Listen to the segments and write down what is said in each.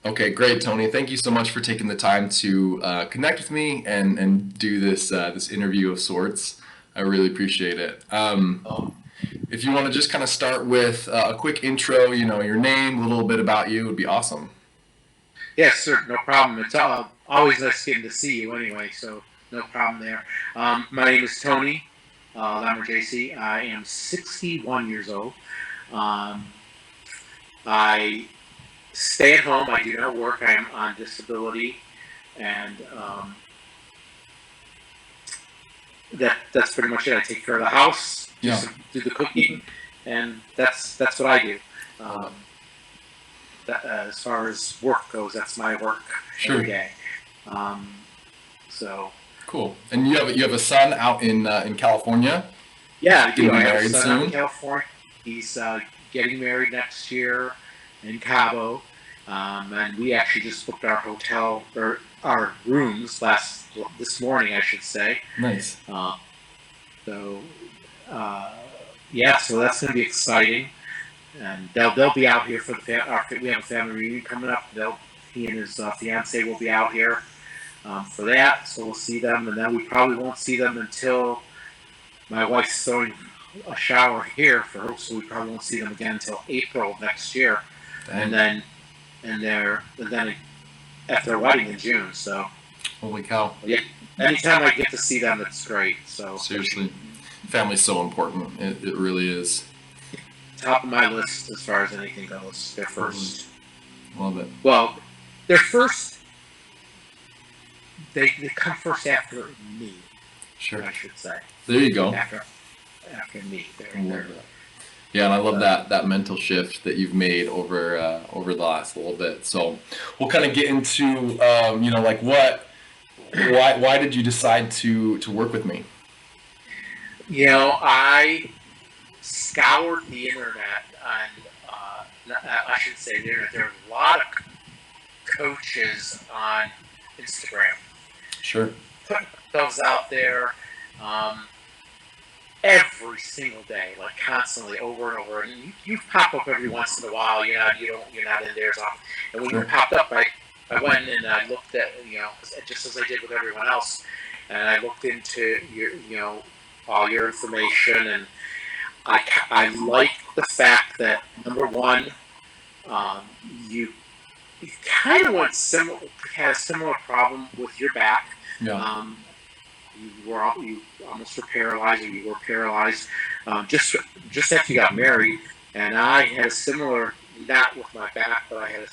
Okay, great, Tony. Thank you so much for taking the time to connect with me and do this interview of sorts. I really appreciate it. If you want to just kind of start with a quick intro, your name, a little bit about you, would be awesome. Yes, sir. No problem. It's always nice getting to see you anyway, so no problem there. My name is Tony Lammer JC. I am 61 years old. Um, I stay at home. I do not work. I am on disability, and that's pretty much it. I take care of the house, Yeah, do the cooking, and that's what I do. Um, as far as work goes, that's my work every sure. day. Um, so Cool. And you have a son out in California. He's Yeah, I gonna do. be I have a married son out in soon. California. He's getting married next year in Cabo, and we actually just booked our hotel or our rooms this morning, I should say. Nice. Uh, so uh, yeah, so that's going to be exciting, and they'll be out here for we have a family reunion coming up. He and his fiance will be out here for that, so we'll see them, and then we probably won't see them until my wife's throwing a shower here for her, so we probably won't see them again until April of next year, and Dang. then after their wedding in June. So Holy cow. yeah, anytime I get to see them, it's great. So Seriously. Family's so important. It really is. top of my list as far as anything goes. They're Totally. first. Love it. Well, they're first. They come first after me, Sure. I should say. There you go. After me, I love that. Yeah, and I love that mental shift that you've made over the last little bit. So we'll kind of get into like why did you decide to work with me? I scoured the internet, and I should say the internet. There are a lot of coaches on Instagram Sure. putting themselves out there every single day, like constantly, over and over. And you pop up every once in a while. You're not in there as often. And when you Sure. popped up, I went and I looked at just as I did with everyone else, and I looked into your all your information, and I like the fact that number one, um, you you kind of had a similar problem with your back. Yeah. Um, you almost were paralyzed, or you were paralyzed just after you got married, and I had a similar, not with my back, but I had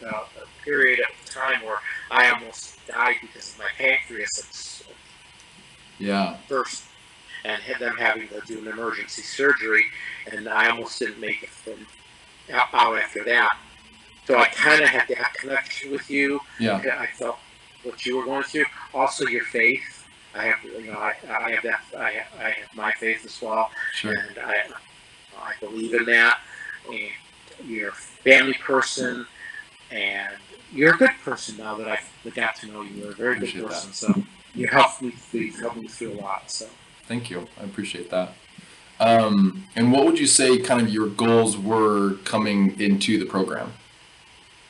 a period of time where I almost died because of my pancreas Yeah. first, and had them having to do an emergency surgery, and I almost didn't make it from out after that. So I kind of had that connection with you. Yeah. I felt what you were going through. Also, your faith. I have that. I have my faith as well, Sure. and I believe in that. And you're a family person, and you're a good person now that I got to know you. You're a very good Appreciate that. person. So you helped me through a lot. So Thank you. I appreciate that. And what would you say kind of your goals were coming into the program?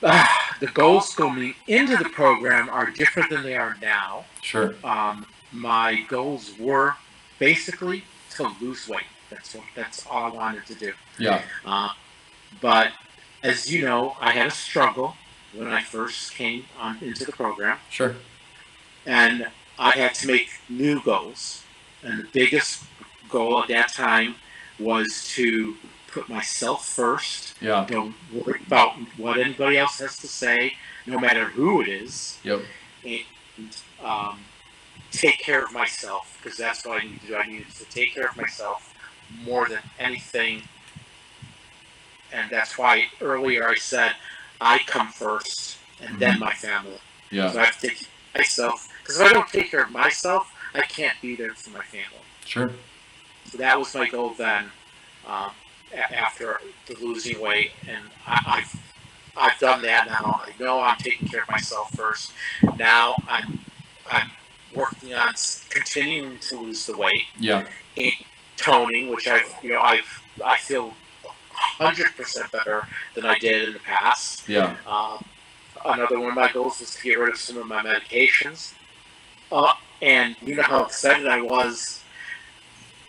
the goals going into the program are different than they are now. Sure. My goals were basically to lose weight. That's all I wanted to do. Yeah. Uh, but as you know, I had a struggle when I first came into the program, Sure. and I had to make new goals. And the biggest goal at that time was to put myself first. Yeah. Don't worry about what anybody else has to say, no matter who it is, Yep. and take care of myself, because that's what I need to do. I need to take care of myself more than anything, and that's why earlier I said I come first and then my family. Yeah. So I have to take care of myself, because if I don't take care of myself, I can't be there for my family. Sure. So that was my goal then. Um, After the losing weight, and I've done that now. I know I'm taking care of myself first. Now I'm working on continuing to lose the weight Yeah. and toning, which I feel 100% better than I did in the past. Yeah. another one of my goals was to get rid of some of my medications. And you know how excited I was.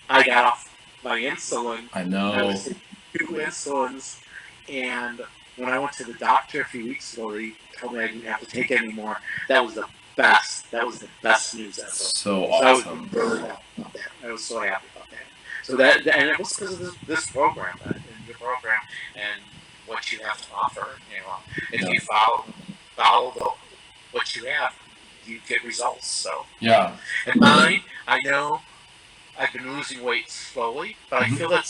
I got off my insulin. I I know. was taking 2 insulins, and when I went to the doctor a few weeks ago, they told me I didn't have to take any more. That was the best. That was the best news ever. So So I was awesome. really happy about that. I was so happy about that. So that, and it was because of this program, and your program, and what you have to offer. You know, if Yeah. you follow what you have, you get results. So, Yeah. and mine, I know I've been losing weight slowly, but I feel that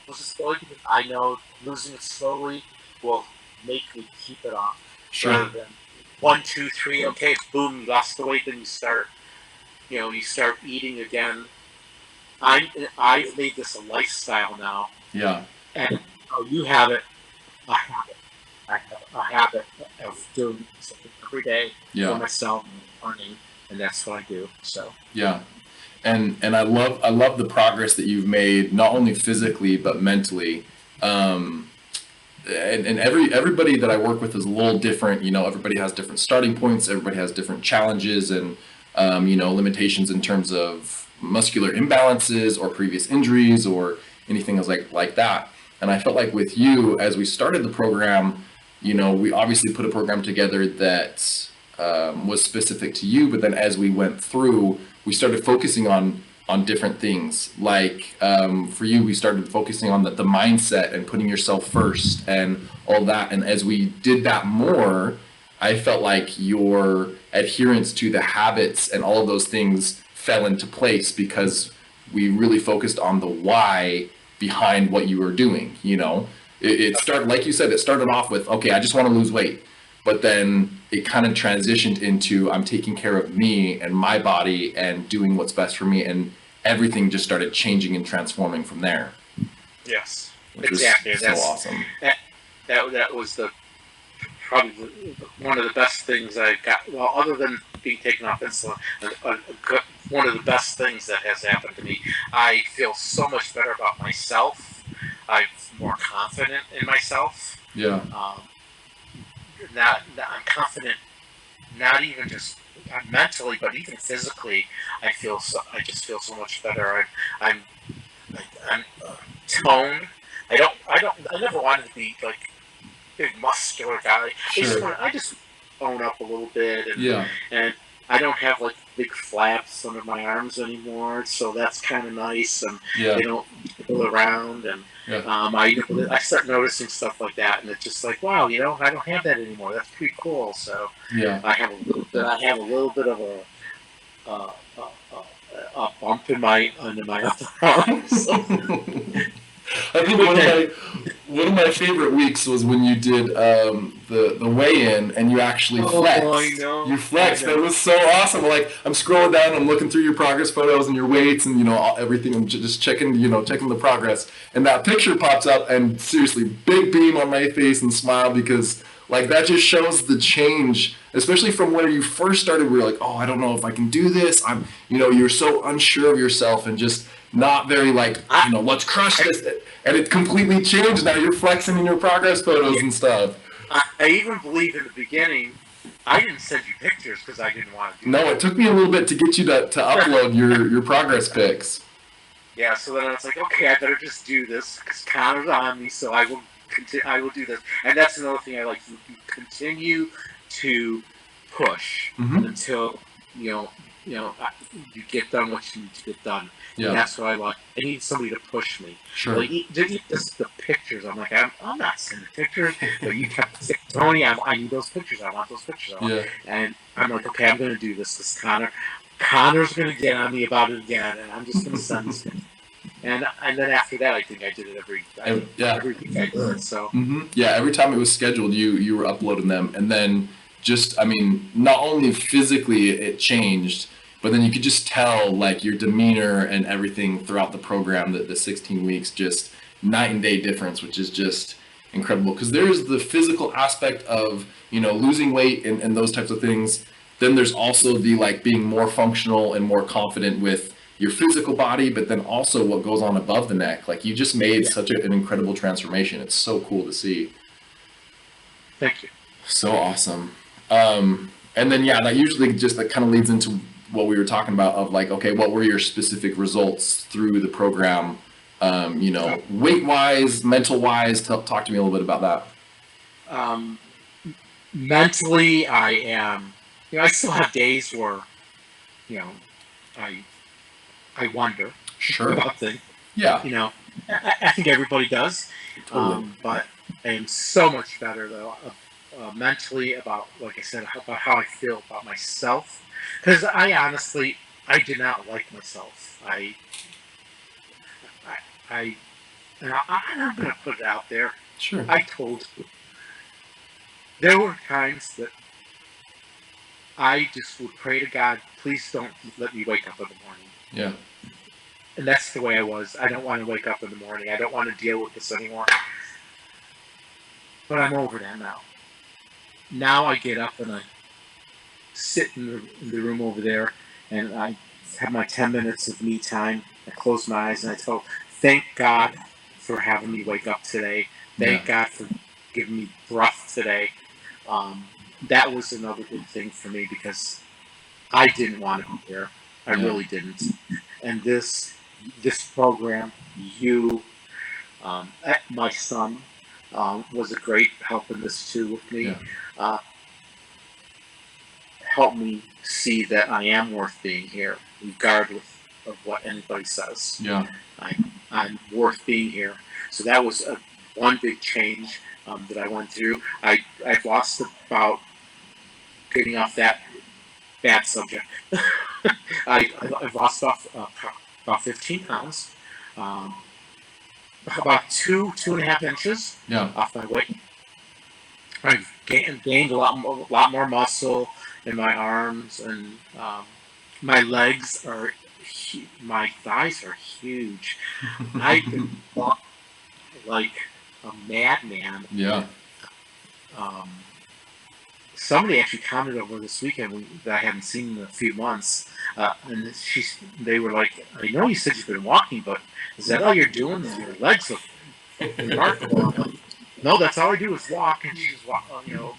losing slowly because I know losing it slowly will make me keep it off. Sure. Rather than 1, 2, 3, okay, boom, you lost the weight, then you start eating again. I've made this a lifestyle now, Yeah. and you have it, a habit. I have a habit of doing something every day for Yeah. myself, learning, and that's what I do. So Yeah. And I love the progress that you've made, not only physically but mentally. And everybody that I work with is a little different. You know, everybody has different starting points. Everybody has different challenges and you know, limitations in terms of muscular imbalances or previous injuries or anything else like that. And I felt like with you, as we started the program, you know, we obviously put a program together that was specific to you. But then as we went through, we started focusing on different things. Like for you, we started focusing on the mindset and putting yourself first and all that. And as we did that more, I felt like your adherence to the habits and all of those things fell into place because we really focused on the why behind what you were doing. You know, it started, like you said, it started off with, okay, I just want to lose weight. But then it kind of transitioned into I'm taking care of me and my body and doing what's best for me. And everything just started changing and transforming from there. yes, Which exactly. was so awesome. That was probably one of the best things I got. Well, other than being taken off insulin, one of the best things that has happened to me. I feel so much better about myself. I'm more confident in myself. Yeah. I'm confident, not even just mentally, but even physically. I just feel so much better. I'm, I'm toned. I never wanted to be like big muscular guy. Sure. I just bone up a little bit, Yeah. and I don't have like big flaps under my arms anymore, so that's kind of nice, and Yeah. they don't pull around, and Yeah. I start noticing stuff like that, and it's just like, wow, I don't have that anymore. That's pretty cool. So Yeah. I have a little bit of uh, uh, a bump in my under my upper arm. So, I think one of my favorite weeks was when you did the weigh-in and you actually flexed. I know. You flexed. That was so awesome. Like I'm scrolling down, I'm looking through your progress photos and your weights and everything. I'm just checking checking the progress. And that picture pops up and seriously, big beam on my face and smile because like that just shows the change, especially from where you first started. We were like, oh, I don't know if I can do this. You're so unsure of yourself and just not very like, let's crush this. And it completely changed. Now you're flexing in your progress photos and stuff. I even believe in the beginning, I didn't send you pictures because I didn't want to do No, that. it took me a little bit to get you to upload your progress pics. Yeah, so then I was like, okay, I better just do this because Connor's on me, so I will continue. I will do this, and that's another thing I like. You continue to push Mhm. until you know you get done what you need to get done. Yeah. And that's what I like. I need somebody to push me. Sure. Like just the pictures. I'm like, I'm not sending pictures, but you kept saying, Tony, I need those pictures. I want those pictures. Yeah. And I'm like, okay, I'm going to do this because Connor's going to get on me about it again, and I'm just going to send this. And then after that, I think I did it every week I did it. So Yeah, every time it was scheduled, you were uploading them, and then just not only physically it changed, but then you could just tell like your demeanor and everything throughout the program that the 16 weeks just night and day difference, which is just incredible because there's the physical aspect of losing weight and those types of things. Then there's also the like being more functional and more confident with your physical body, but then also what goes on above the neck. Like you just made such an incredible transformation. It's so cool to see. thank you. So awesome. And then yeah, that usually just that kind of leads into what we were talking about of like, okay, what were your specific results through the program? Weight wise, mental wise. Talk to me a little bit about that. Um, Mentally, I am. I still have days where you know I I wonder Sure. about things. Yeah. You know, I think everybody does, Totally. but I am so much better though mentally about, like I said, about how I feel about myself. Because I honestly, I did not like myself. I, I, I'm gonna put it out there. Sure. I told you there were times that I just would pray to God, please don't let me wake up in the morning. Yeah. And that's the way I was. I don't want to wake up in the morning. I don't want to deal with this anymore. But I'm over that now. Now I get up and I sit in the room over there and I have my 10 minutes of me time. I close my eyes and I tell, thank God for having me wake up today. Yeah. Thank God for giving me breath today. Um, that was another good thing for me because I didn't want to be here. I Yeah. really didn't. And this program, you, my son, was a great help in this too with me. Yeah. Uh, Helped me see that I am worth being here, regardless of what anybody says. Yeah. I, I'm worth being here. So that was one big change that I went through. I've lost about, getting off that bad subject. I've lost off about 15 pounds, um, about 2.5 inches Yeah. off my weight. I've gained a lot more muscle in my arms, and my legs are, my thighs are huge. I've been like a madman. Yeah. Um, Somebody actually commented over this weekend that I hadn't seen in a few months, and they were like, "I know you said you've been walking, but is that all you're doing? Your legs look remarkable." I'm like, no, that's all I do is walk. And she just walk.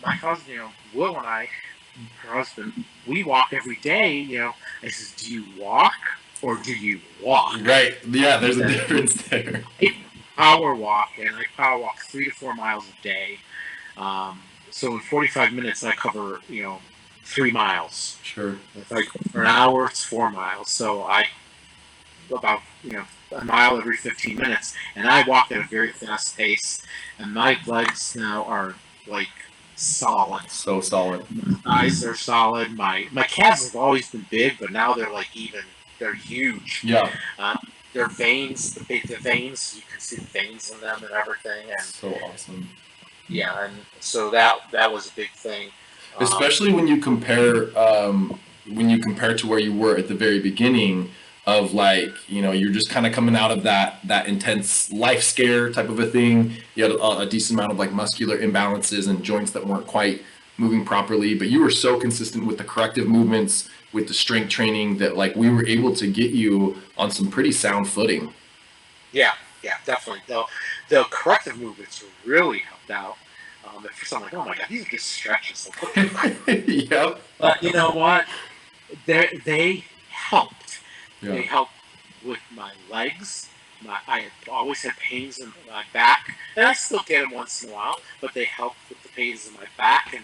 My husband, Will and I, her husband, we walk every day. I says, do you walk or do you walk? Right. Yeah. He There's a said, difference there. I power walk, and I power walk 3 to 4 miles a day. So in 45 minutes, I cover 3 miles. Sure. It's like for an hour, it's 4 miles. So I about a mile every 15 minutes, and I walk at a very fast pace, and my legs now are like solid. So solid. Thighs are solid. My calves have always been big, but now they're like even, they're huge. Yeah. Uh, their veins, the veins, you can see the veins in them and everything, and So awesome. yeah, and so that was a big thing. Especially when you compare to where you were at the very beginning of like you're just kind of coming out of that intense life scare type of a thing. You had a decent amount of like muscular imbalances and joints that weren't quite moving properly, but you were so consistent with the corrective movements, with the strength training, that like we were able to get you on some pretty sound footing. Yeah, yeah, definitely. The corrective movements really helped out. At first, I'm like, oh my god, these are just stretches. Like, Yep. but you know what? They helped. Yeah. They helped with my legs. I had always had pains in my back, and I still get them once in a while. But they helped with the pains in my back and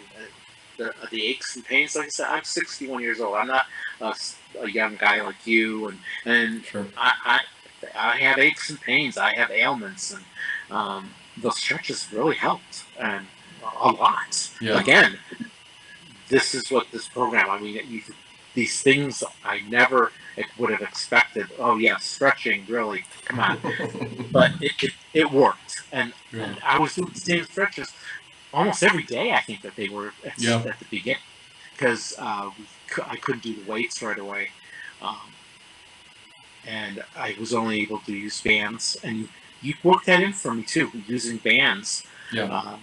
the aches and pains. Like I said, I'm 61 years old. I'm not a, a young guy like you, and Sure. I have aches and pains. I have ailments, and those stretches really helped, and a lot. Yeah. Again, this is what this program. I mean, these things I never would have expected. Oh yeah, stretching, really, come on. But it worked, Yeah. and I was doing the same stretches almost every day. I think that they were Yeah. at the beginning, because I couldn't do the weights right away, um, and I was only able to use bands. And you worked that in for me too, using bands. Yeah. Um,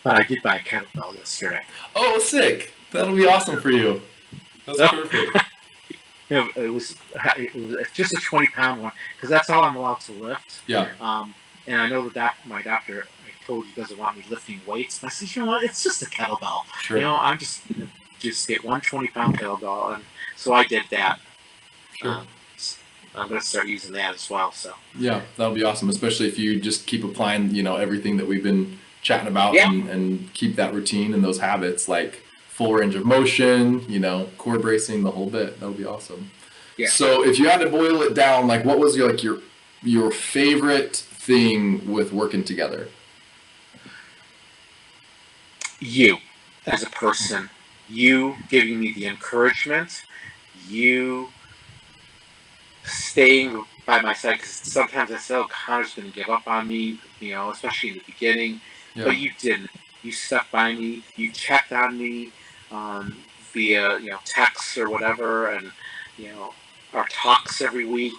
but I did buy a kettlebell yesterday. Oh, sick. That'll be awesome for you. That's perfect. It was just a 20-pound one because that's all I'm allowed to lift. Yeah. And I know that my doctor. told you doesn't want me lifting weights. And I said, you know what? It's just a kettlebell. Sure. You know, I'm just get 120-pound kettlebell, and so I did that. Sure. I'm going to start using that as well. So Yeah, that'll be awesome, especially if you just keep applying, everything that we've been chatting about yeah, and keep that routine and those habits, like full range of motion, core bracing, the whole bit. That'll be awesome. yeah. So if you had to boil it down, like what was your favorite thing with working together? You as a person, you giving me the encouragement, you staying by my side, because sometimes I said, oh, Connor's going to give up on me, especially in the beginning. Yeah. But you didn't. You stuck by me. You checked on me via, texts or whatever, and, our talks every week.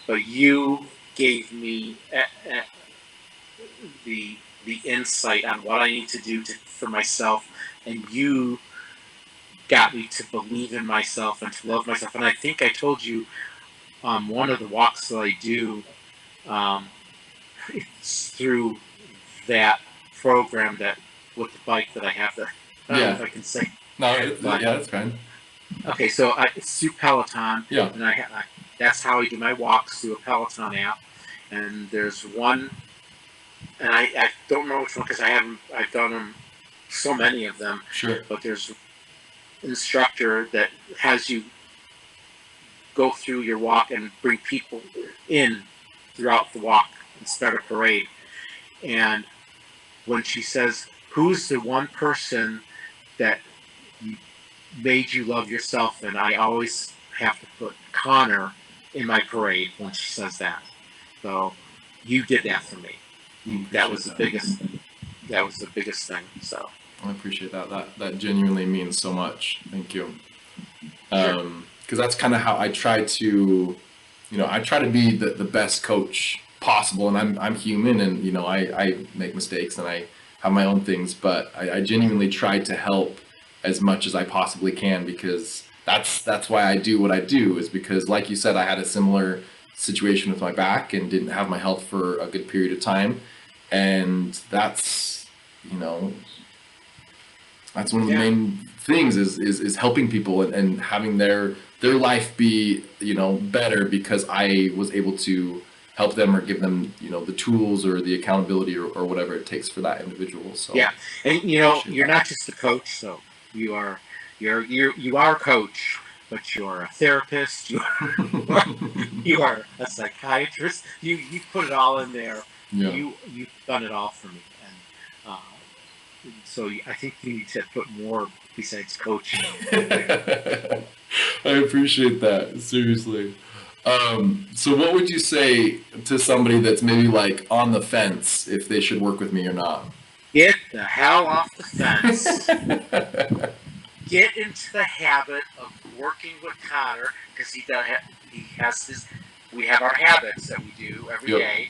But you gave me the insight on what I need to do for myself, and you got me to believe in myself and to love myself. And I think I told you one of the walks that I do through that program that with the bike that I have. I don't know if I can say. No, But- yeah, that's fine. Okay, so it's through Peloton, Yeah. and that's how I do my walks through a Peloton app. And there's one, and I don't remember which one because I've done them, so many of them. Sure. But there's an instructor that has you go through your walk and bring people in throughout the walk and start a parade. And when she says, who's the one person that made you love yourself? And I always have to put Connor in my parade when she says that. So you did that for me. That was the biggest thing. So I appreciate that. That genuinely means so much. Thank you. Because that's kind of how I try to, I try to be the best coach possible, and I'm human, and I make mistakes and I have my own things, but I genuinely try to help as much as I possibly can, because that's why I do what I do, is because, like you said, I had a similar situation with my back and didn't have my health for a good period of time, and that's that's one of the main things is helping people and having their life be better, because I was able to help them or give them the tools or the accountability or whatever it takes for that individual. So yeah, and you're not just a coach, so you are a coach, but you're a therapist, you are a psychiatrist. You put it all in there. Yeah. You've done it all for me, and so I think you need to put more besides coaching. I appreciate that, seriously. So what would you say to somebody that's maybe like on the fence if they should work with me or not? Get the hell off the fence. Get into the habit of working with Connor, because he has his. We have our habits that we do every day.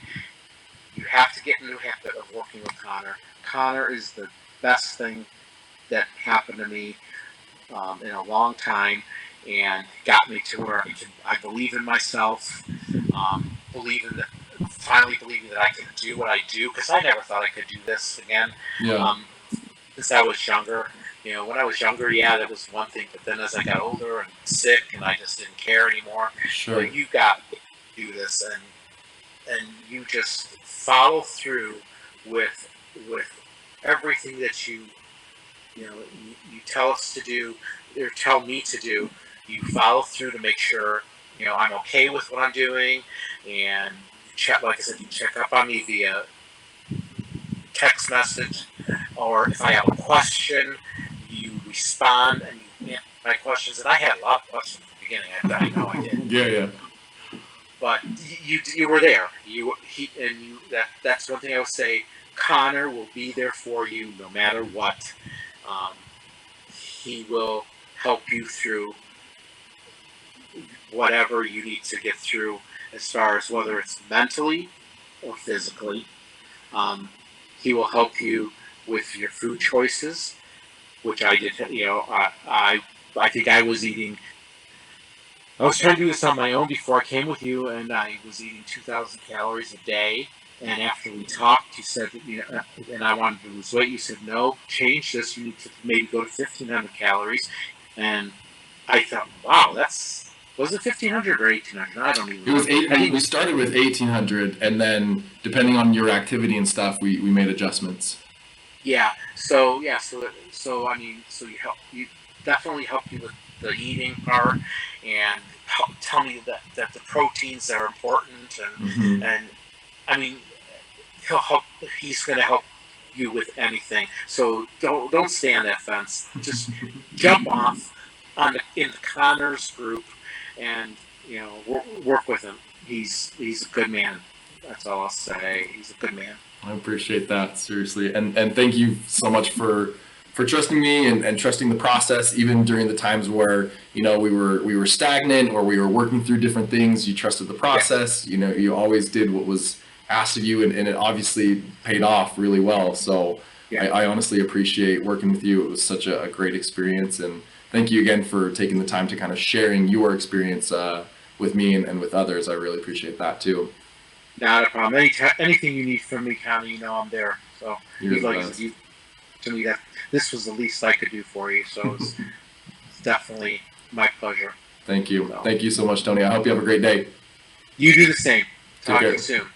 You have to get into the habit of working with Connor. Connor is the best thing that happened to me in a long time, and got me to where I believe in myself, finally believing that I can do what I do, because I never thought I could do this again. Yeah. Since I was younger, when I was younger, that was one thing, but then as I got older and sick, and I just didn't care anymore. Sure. But you got to do this, and you just follow through with everything that you tell us to do, or tell me to do. You follow through to make sure I'm okay with what I'm doing, and like I said, you check up on me via text message, or if I have a question, you respond and you answer my questions. And I had a lot of questions at the beginning. I know I did. Yeah. But you were there. That's one thing I would say. Connor will be there for you no matter what. He will help you through whatever you need to get through, as far as whether it's mentally or physically. He will help you with your food choices, which I did. I think I was eating. I was trying to do this on my own before I came with you, and I was eating 2,000 calories a day, And after we talked, you said that, and I wanted to lose weight. You said, no, change this. You need to maybe go to 1,500 calories. And I thought, wow, was it 1,500 or 1,800? I don't even It was remember. I think we started with 1800, and then depending on your activity and stuff, we made adjustments. yeah. So I mean, you definitely help you with the eating part, and tell me that the proteins are important, Hmm. and I mean, he'll help. He's going to help you with anything. So don't stay on that fence. Just jump off in Connor's group, and work with him. He's a good man. That's all I'll say. He's a good man. I appreciate that, seriously, and thank you so much for trusting me and trusting the process, even during the times where we were stagnant or we were working through different things. You trusted the Yeah, process. You always did what was asked of you, and it obviously paid off really well. So yeah. I honestly appreciate working with you. It was such a great experience, and thank you again for taking the time to kind of sharing your experience with me and with others. I really appreciate that too. Not a problem. Anything you need from me, Connor, I'm there. So You're the like I said, best. you to me that this was the least I could do for you. So it's definitely my pleasure. Thank you. So Thank you so much, Tony. I hope you have a great day. you do the same. Take Talk to you care. soon.